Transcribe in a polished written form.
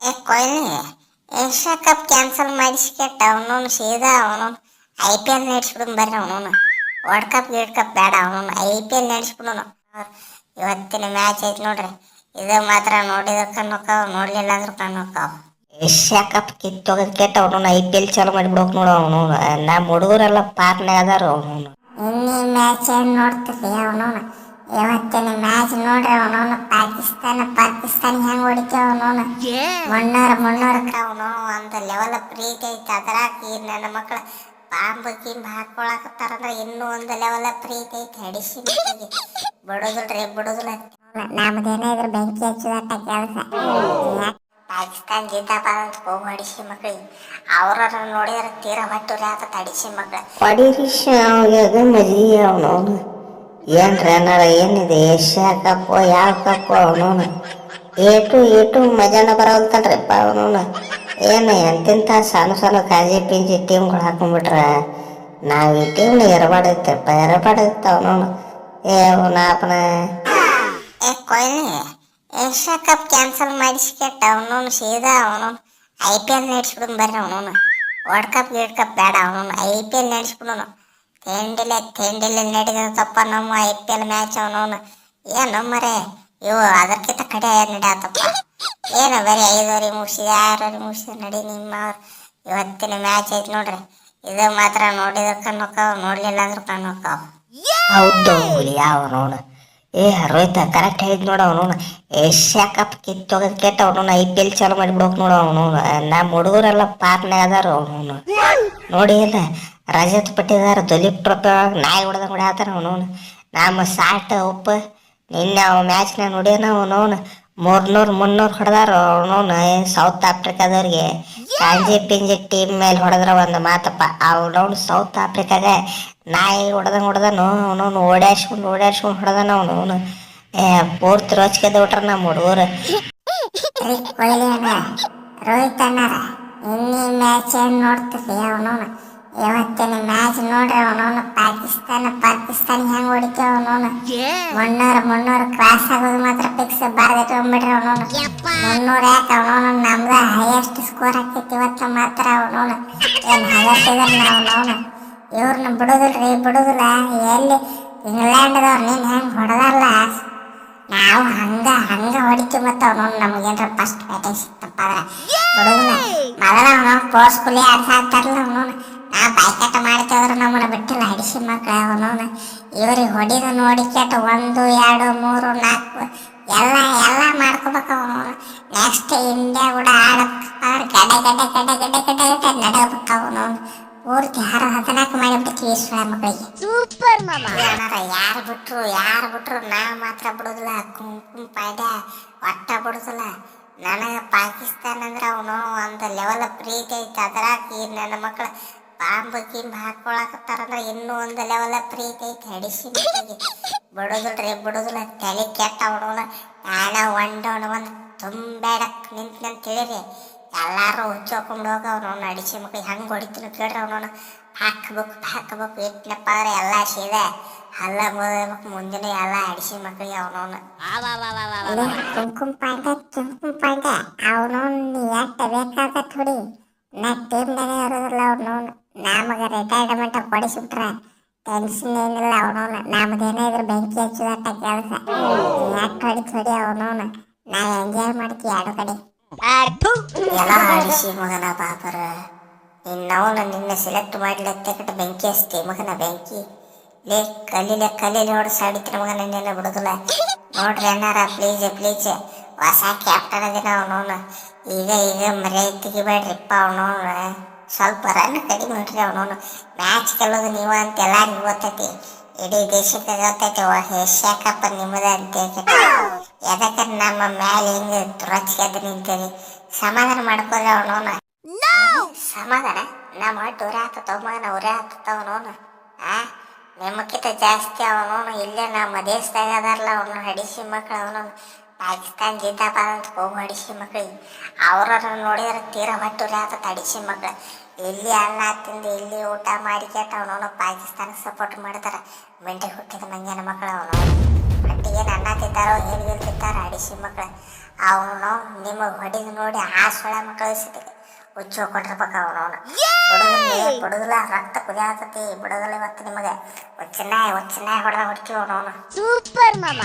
Kohli Asia cup cancel ಮಾಡಿಸ್ಕೆಟ್ ಅವನು ಸೀದಾ ಅವನು IPL ನಡೆಸ್ಬಿಡು ಬರ್ರಿ ಅವನು ವರ್ಲ್ಡ್ ಕಪ್ ಗಿಲ್ಡ್ ಕಪ್ ಬೇಡ ಅವನು IPL ನಡೆಸ್ಬಿಡೋನು. ಇವತ್ತಿನ ಮ್ಯಾಚ್ ಐತಿ ನೋಡ್ರಿ, ಇದು ಮಾತ್ರ ನೋಡಿದ ಕಣ್ಣುಕಾವ್, ನೋಡ್ಲಿಲ್ಲ ಅಂದ್ರೂ ಕಣ್ಣುಕಾವ್. ಏಷ್ಯಾ ಕಪ್ ಕಿತ್ತೋಗದ್ ಕೆಟ್ಟ ಅವನು IPL ಚಾಲು ಮಾಡಿಬಿಡೋಕ್ ನೋಡು ಅವನು. ನಮ್ಮ ಹುಡುಗರೆಲ್ಲ ಪಾರ್ನೆ ಅದಾರ ಅವನು. ಇನ್ನೀ ಮ್ಯಾಚ್ ಏನು ನೋಡ್ತೀರಿ ಅವನು? ಇವತ್ತಿನ ಮ್ಯಾಚ್ ನೋಡ್ರಿ ಅವನು ಪಾಕಿಸ್ತಾನ ಹೆಂಗ್ ಹೊಡಿತೇವ ಅವನು ಮುನ್ನೂರಕ್ಕೆ ಅವನು ಒಂದು ಲೆವೆಲ್ ಪ್ರೀತಿ ಐತಿ. ಅದ್ರಾಗ ನನ್ನ ಮಕ್ಳು ಬಾಂಬ್ ಗಿಂಬ್ ಹಾಕೊಳಕತ್ತಾರಂದ್ರೆ ಇನ್ನೂ ಒಂದು ಲೆವೆಲ್ ಪ್ರೀತಿ ಐತಿ. ಹಡಿಸಿ ಬಿಡುದಿಲ್ಲ ನಮ್ದೇನ ಇದ್ರ ಬೆಂಕಿ ಹಚ್ಚದಟ್ಟ ಕೆಲಸ. ಪಾಕಿಸ್ತಾನ ಜಿಂದಾಬಾದ್ ಅಂತ ಹೋಗಿ ಹಡಿಸಿ ಮಕ್ಳಿಗೆ ಅವ್ರ ನೋಡಿದ್ರೆ ತೀರಾ ಹೊಟ್ಟುರಿ ಆತ ಅಡಿಸಿ ಮಕ್ಳು. ಹೊಡಿರಿ ಮಜಿ ಅವನವನು ಏನ್ರ ಏನಾರ ಏನಿದೆ ಏಷ್ಯಾ ಕಪ್ಪು ಯಾವ ಕಪ್ಪು ಅವನವನು ಏಟು ಮಜಾನ ಬರವಲ್ತಲ್ರಿಪ್ಪ ಅವನವನು. ಏನು ಎಂತೆಂಥ ಸಣ್ಣ ಕಾಜಿ ಪಿಂಜಿ ಟೀಮ್ಗಳು ಹಾಕೊಂಡ್ಬಿಟ್ರ ನಾವು ಈ ಟೀಮ್ನ ಎರಬಾಡಿರ್ತಪ್ಪ ಅವನವನು. ಅವನಪ್ಪನ ಕೊಹ್ಲಿ ಏಷ್ಯಾ ಕಪ್ ಕ್ಯಾನ್ಸಲ್ ಮಾಡಿಸ್ಕೆಟ್ ಅವನು ಸೀದಾ ಅವನು IPL ನಡೆಸ್ಬಿಡು ಬರ್ರಿ ಅವನು ವರ್ಲ್ಡ್ ಕಪ್ ಗಿಲ್ಡ್ ಕಪ್ ಬೇಡ ಅವನು IPL ನಡೆಸ್ಬಿಡೋನು. ತಿಂಡಿಲೆ ನಡೆದ ತಪ್ಪ ನಮ್ಮ IPL ಮ್ಯಾಚ್ ಅವನವನು ಏನು ಮರೆ ಇವು ಅದಕ್ಕಿಂತ ಕಡೆ ನಡೆಯತ್ತಪ್ಪ. ಏನು ಬರೀ 5 ಮುಗಿಸಿದೆ 6 ಮುಗಿಸಿದೆ ನಡಿ ನಿಮ್ಮ. ಇವತ್ತಿನ ಮ್ಯಾಚ್ ಐತಿ ನೋಡ್ರಿ, ಇದು ಮಾತ್ರ ನೋಡಿದ ಕಣ್ಣುಕಾವ್, ನೋಡ್ಲಿಲ್ಲ ಅಂದ್ರೂ ಕಣ್ಣುಕಾವ್. ಹೌದು ಅವನವನು. ರೋಹಿತ ಕರೆಕ್ಟ್ ಹೇಳಿದ್ ನೋಡು ಅವನು. ಏಷ್ಯಾ ಕಪ್ ಕಿತ್ತೋಗದ್ ಕೆಟ್ಟ ಅವನು IPL ಚಾಲು ಮಾಡಿಬಿಡೋಕ್ ನೋಡು ಅವನು. ನಮ್ಮ ಹುಡುಗರೆಲ್ಲ ಪಾರ್ನೆ ಅದಾರ ಅವನು. ನೋಡಿ ಇಲ್ಲ ರಜತ್ ಪಟ್ಟಿದಾರ ದಲೀಪ್ ಟ್ರೋಫಿ ನಾಯಿ ಹೊಡೆದಂಗೆ ಹೊಡ್ಯಾತಾರ ಅವನವನು. ನಮ್ಮ ಸಾಟ್ ಉಪ್ಪು ನಿನ್ನೆ ಮ್ಯಾಚ್ನ ನೋಡ್ಯಾನ ಅವನವನು 300 ಹೊಡೆದಾರ ಅವನವನು. ಸೌತ್ ಆಫ್ರಿಕಾದವ್ರಿಗೆ ಕಾಂಜಿ ಪಿಂಜಿ ಟೀಮ್ ಮೇಲೆ ಹೊಡೆದ್ರ ಒಂದು ಮಾತಪ್ಪ. ಅವನವನು ಸೌತ್ ಆಫ್ರಿಕಾಗ ನಾಯಿ ಹೊಡೆದನು ಅವನವನು. ಓಡಾಡ್ಸ್ಕೊಂಡು ಹೊಡೆದಾನ ಅವನವನು. ಪೂರ್ತಿ ರೋಚಿಗೆ ಬಿಟ್ರ ನಮ್ಮ ಹುಡುಗರು. ಕೊಹ್ಲಿ ಅಣ್ಣ, ರೋಹಿತ್ ಅಣ್ಣಾರ ಇನ್ನೀ ಮ್ಯಾಚ್ ಏನು ನೋಡ್ತೀರಿ ಅವನವನು? ಇವತ್ತಿನ ಮ್ಯಾಚ್ ನೋಡ್ರಿ ಅವನವನು ಪಾಕಿಸ್ತಾನ ಹೆಂಗ್ ಹೊಡಿತೇವ ಅವನವನು ಮುನ್ನೂರು ಕ್ರಾಸ್ ಆಗೋದು ಮಾತ್ರ ಫಿಕ್ಸ್ ಬಾರ್ದಿಟ್ಕೊಂಡ್ಬಿಡ್ರಿ ಅವನವನು. 300 ಯಾಕೆ ಅವನವನು ನಮ್ದ ಹೈಯೆಸ್ಟ್ ಸ್ಕೋರ್ ಹಾಕೈತಿ ಇವತ್ತು ಮಾತ್ರ ಅವನವನು. ಏನು ಹಗತ್ತಿದಾರ ಅವನವನು. ಇವ್ರನ್ನ ಬಿಡುದಿಲ್ಲ. ಎಲ್ಲಿ ಇಂಗ್ಲೆಂಡ್ದವ್ರು ನೀನು ಹೆಂಗೆ ಹೊಡೆದಲ್ಲ ನಾವು ಹಂಗ ಹೊಡಿತೀವಿ. ಮತ್ತು ಅವನವನು ನಮ್ಗೇನ್ರ ಫಸ್ಟ್ ಬ್ಯಾಟಿಂಗ್ ಸಿಕ್ತಪ್ಪ ಅಂದ್ರೆ ಬಿಡುದಿಲ್ಲ. ಮೊದಲ ಅವನು ಫೋರ್ಸ್ಫುಲಿ ಆಡ್ತಾರಲ್ಲ ಅವನವನು. ನಾ ಬಾಯ್ಕಾಟ ಮಾಡ್ತೇವ್ರು ನಮ್ಮನ್ನ ಬಿಟ್ಟಿಲ್ಲ ಹಡಿಸಿ ಮಕ್ಳು ಅವನವನು. ಇವ್ರಿಗೆ ಹೊಡಿದ ನೋಡಿ ಕೆಟ್ಟ 1 2 3 4 ಎಲ್ಲ ಮಾಡ್ಕೋಬೇಕು ಅವನವನು. ನೆಕ್ಸ್ಟ್ ಇಂಡಿಯಾ ಕೂಡ ಗಡೆ ನಡಬೇಕು ಅವನವನು. ಪೂರ್ತಿ 14 ಮಾಡಿಬಿಡ್ತೀವಿ ಈಶ್ವರ ಮಕ್ಕಳಿಗೆ. ಸೂಪರ್ ಮಾಮ. ಯಾರು ಬಿಟ್ರು ನಾವು ಮಾತ್ರ ಬಿಡುದಿಲ್ಲ. ಕುಂಕುಮ ಪಾಡ್ಯ ಒಟ್ಟ ಬಿಡುದಿಲ್ಲ. ನನಗೆ ಪಾಕಿಸ್ತಾನ ಅಂದ್ರೆ ಅವನು ಒಂದು ಲೆವೆಲ್ ಪ್ರೀತಿ ಐತಿ. ಅದ್ರಾಗ ನನ್ನ ಮಕ್ಳು ಬಾಂಬ್ ಗಿಂಬ್ ಹಾಕೊಳಕತ್ತಾರಂದ್ರೆ ಇನ್ನೂ ಒಂದು ಲೆವೆಲ್ ಪ್ರೀತಿ ಐತಿ. ಹಡಿಸಿ ಮಕ್ಕಳಿಗೆ ಬಿಡುದಿಲ್ಲ. ತಲೆ ಕೆಟ್ಟ ಅವನವನು. ನಾನು ಒಂದು ತುಂಬೆಡಕ್ ನಿಂತಂತೇಳಿರಿ ಎಲ್ಲಾರು ಹುಚ್ಚೋಕೊಂಡು ಹೋಗ ಅವನವನು. ಅಡಿಸಿ ಮಕ್ಳಿಗೆ ಹೆಂಗೆ ಹೊಡಿತೀನಿ ಕೇಳ್ರಿ ಅವನವನು. ಹಾಕ್ಬೇಕು ಇಟ್ನಪ್ಪ ಅಂದ್ರೆ ಎಲ್ಲ ಸೀದೆ ಹಲ್ಲ ಮುದಬೇಕು ಮುಂದಿನ ಎಲ್ಲ ಅಡಿಸಿ ಮಕ್ಕಳಿಗೆ ಅವನವನು. ಕುಂಕುಮ ಪಾಂಡೆ ಅವನವನು ಎಟ್ಟ ಬೇಕಾಗತ್ ಹೊಡಿ. ನಾ ಟೀಮ್ನಾಗೆ ಇರೋದಿಲ್ಲ ಅವನವನು. ನಮಗೆ ರಿಟೈರ್ಮೆಂಟ್ ಕೊಡಿಸ್ಬಿಟ್ರೆ ಟೆನ್ಷನ್ ಏನಿಲ್ಲ ಅವನವನು. ನಮ್ದೇನೇ ಇದ್ರ ಬೆಂಕಿ ಹಚ್ಚದಟ್ಟ ಕೆಲಸ. ಎಟ್ಟು ಹೊಡಿ ಅವನವನು. ನಾವು ಎಂಜಾಯ್ ಮಾಡ್ತೀವಿ ಎರಡು ಕಡೆ. ಎಲ್ಲ ಅಡಿಸಿ ಮಗನ ಬಾಬರ ನಿನ್ನವನು ನಿನ್ನೆ ಸೆಲೆಕ್ಟ್ ಮಾಡ್ಲತ್ತೆ ಕಟ್ಟ ಬೆಂಕಿ ಹಚ್ತಿ ಮಗನ. ಬೆಂಕಿ ಕಲೀಲಿ ಹೊಡೆಸಿ ಆಡಿತ್ರ ಮಗನ. ನಿನ್ನೆಲ್ಲ ಬಿಡುದಿಲ್ಲ ನೋಡ್ರಿ ಅಣ್ಣಾರ. ಪ್ಲೀಸ್ ಹೊಸ ಕ್ಯಾಪ್ಟನ್ ಅದಿನ ಅವನವನು. ಈಗ ಮರ್ಯಾದೆ ತೆಗಿಬೇಡ್ರಿಪ್ಪ ಅವನವನು. ಸ್ವಲ್ಪ ರನ್ ಕಡಿಮೆ ನೋಡ್ರಿ ಅವನವನು. ಮ್ಯಾಚ್ ಗೆಲ್ಲೋದು ನೀವು ಅಂತ ಎಲ್ಲರಿಗೂ ಗೊತ್ತೈತಿ. ಇಡೀ ದೇಶಕ್ಕೆ ಗೊತ್ತೈತಿ ಏಷ್ಯಾ ಕಪ್ ನಿಮ್ಮದೇ ಅಂತ. ಯಾಕಂದ್ರೆ ನಮ್ಮ ಮ್ಯಾಲೆ ಹಿಂಗೆ ರೊಚ್ಚಿಗೆದ್ದು ನಿಂತೀರಿ. ಸಮಾಧಾನ ಮಾಡ್ಕೋದ್ರೆ ಅವನವನು. ಸಮಾಧಾನ ನಮ್ಮ ಒಟ್ಟು ಉರಿ ಆಗ್ತವ ಮಗನ. ಉರಿ ಆಗ್ತವನವನು. ನಿಮ್ಮಕ್ಕಿಂತ ಜಾಸ್ತಿ ಅವನವನು ಇಲ್ಲೇ ನಮ್ಮ ದೇಶದಾಗ ಅದಾರಲ್ಲ ಅವನು ಹಡಿಸಿ ಮಕ್ಳು ಅವನವನು. ಪಾಕಿಸ್ತಾನ ಜಿಂದಾಬಾದ್ ಅಂತ ಹೋಗಿ ಹಡಿಸಿ ಮಕ್ಳಿಗೆ ಅವ್ರ ನೋಡಿದ್ರೆ ತೀರಾ ಹೊಟ್ಟುರಿ ಆಗ್ತದೆ ಹಡಿಸಿ ಮಕ್ಳು. ಇಲ್ಲಿ ಅನ್ನ ತಿಂದು ಇಲ್ಲಿ ಊಟ ಮಾಡಿ ಕೆಟ್ಟ ಅವನವನು ಪಾಕಿಸ್ತಾನಕ್ಕೆ ಸಪೋರ್ಟ್ ಮಾಡ್ತಾರೆ. ಮೆಂಟೆ ಹುಟ್ಟಿದ ಮಂಗ್ಯನ ಮಕ್ಕಳು ಅವನವನು. ಏನು ಅನ್ನತ್ತಿದ್ದಾರೋ ಏನು ಗೆಲ್ತಿದ್ದಾರೋ ಅಡಿಸಿ ಮಕ್ಳು ಅವನು ನಿಮಗೆ ಹೊಡಿದು ನೋಡಿ ಆ ಸೊಳ್ಳೆ ಮಕ್ಕಳು ಸಿಟ್ಟಿಗೆ ಹುಚ್ಚು ಕೊಟ್ಟಿರ್ಬೇಕು ಅವನವನು ಬಿಡುದಿಲ್ಲ ರಕ್ತ ಕುದಿಯಾತತಿ ಬಿಡುದಿಲ್ಲ ಇವತ್ತು ನಿಮಗೆ ಹುಚ್ಚನಾಯಿ ಹೊಡೆದ ಹೊಡ್ತೀವಿ ಅವನವನು ಸೂಪರ್ ಮಾಮ.